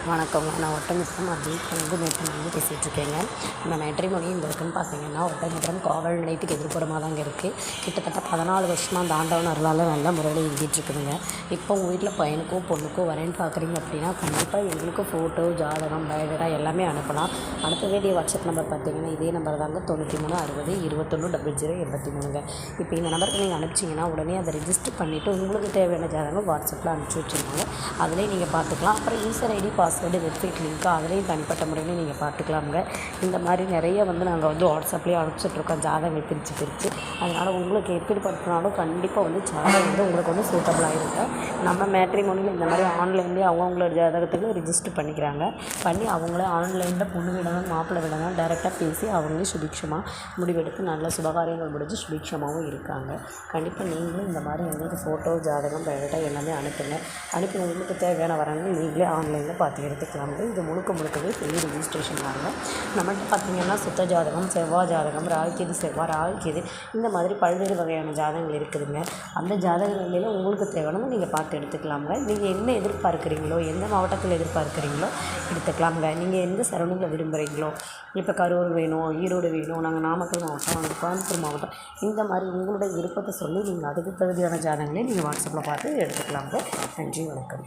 வணக்கங்க. நான் ஒட்டன்சத்திரம் அப்துல் மேட்டன்லேருந்து பேசிகிட்ருக்கேங்க. நம்ம மேட்ரிமோனி இந்த இருக்குன்னு பார்த்தீங்கன்னா ஒட்டன்சத்திரம் காவல் நிலையத்துக்கு எதிர்ப்புறமாக தாங்க இருக்குது. கிட்டத்தட்ட 14 வருஷமாக அந்த ஆண்டவன் அருளால் நல்ல முறையில் இயங்கிட்டுருக்குதுங்க. இப்போ உங்கள் வீட்டில் பையனுக்கோ பொண்ணுக்கோ வரேன்னு பார்க்குறீங்க அப்படின்னா கண்டிப்பாக எங்களுக்கு ஃபோட்டோ, ஜாதகம், பயோடேட்டா எல்லாமே அனுப்பலாம். அனுப்ப வேண்டிய வாட்ஸ்அப் நம்பர் பார்த்தீங்கன்னா இதே நம்பர் தாங்க 9360 21 0083ங்க. இப்போ இந்த நம்பருக்கு நீங்கள் அனுப்பிச்சிங்கன்னா உடனே அதை ரிஜிஸ்டர் பண்ணிவிட்டு உங்களுக்கு தேவையான ஜாதகம் வாட்ஸ்அப்பில் அனுப்பிச்சி வச்சுருவாங்க. அதிலே நீங்கள் பார்த்துக்கலாம். அப்புறம் யூசர் ஐடி, பாஸ்வேர்டு, வெப்சைட் லிங்க்கு அதிலையும் தனிப்பட்ட முறையிலையும் நீங்கள் பார்த்துக்கலாமுங்க. இந்த மாதிரி நிறைய நாங்கள் வாட்ஸ்அப்லேயே அனுப்பிச்சிட்ருக்கோம் ஜாதகங்கள் பிரித்து. அதனால் உங்களுக்கு எப்படி பார்த்தினாலும் கண்டிப்பாக ஜாதகம் உங்களுக்கு சூட்டபுளாக இருக்கும். நம்ம மேட்ரிமோனியில் இந்த மாதிரி ஆன்லைன்லேயே அவங்களோட ஜாதகத்துக்கு ரிஜிஸ்டர் பண்ணிக்கிறாங்க. பண்ணி அவங்களே ஆன்லைனில் பொண்ணு விடணும் மாப்பிள்ளை விடணும் டைரெக்டாக பேசி அவங்களே சுபிக்ஷமாக முடிவெடுத்து நல்ல சுபகாரியங்கள் முடிஞ்சு சுபிக்ஷமாகவும் இருக்காங்க. கண்டிப்பாக நீங்களும் இந்த மாதிரி எங்களுக்கு ஃபோட்டோ, ஜாதகம், பயோடேட்டா எல்லாமே அனுப்புங்க. அனுப்பி உங்களுக்கு தேவையான வரங்கள் நீங்களே ஆன்லைனில் பார்த்து எடுத்துக்கலாங்க. இது முழுக்கவே பெரிய ரிஜிஸ்ட்ரேஷன் தாங்க. நம்மள்கிட்ட பார்த்திங்கன்னா சுத்த ஜாதகம், செவ்வாய் ஜாதகம், ராகுகேது செவ்வாய், ராகுகேது இந்த மாதிரி பல்வேறு வகையான ஜாதகங்கள் இருக்குதுங்க. அந்த ஜாதகங்களில் உங்களுக்கு தேவையானது நீங்கள் பார்த்து எடுத்துக்கலாங்க. நீங்கள் என்ன எதிர்பார்க்குறீங்களோ, எந்த மாவட்டத்தில் எதிர்பார்க்குறீங்களோ எடுத்துக்கலாங்க. நீங்கள் எந்த சரௌண்டிங்கில் விரும்புகிறீங்களோ, இப்போ கரூர் வேணும், ஈரோடு வேணும், நாங்கள் நாமக்கல் மாவட்டம், கோயம்புத்தூர் மாவட்டம், இந்த மாதிரி உங்களுடைய விருப்பத்தை சொல்லி நீங்கள் அதுக்கு தகுதியான ஜாதகங்களே நீங்கள் வாட்ஸ்அப்பில் பார்த்து எடுத்துக்கலாங்க. நன்றி, வணக்கம்.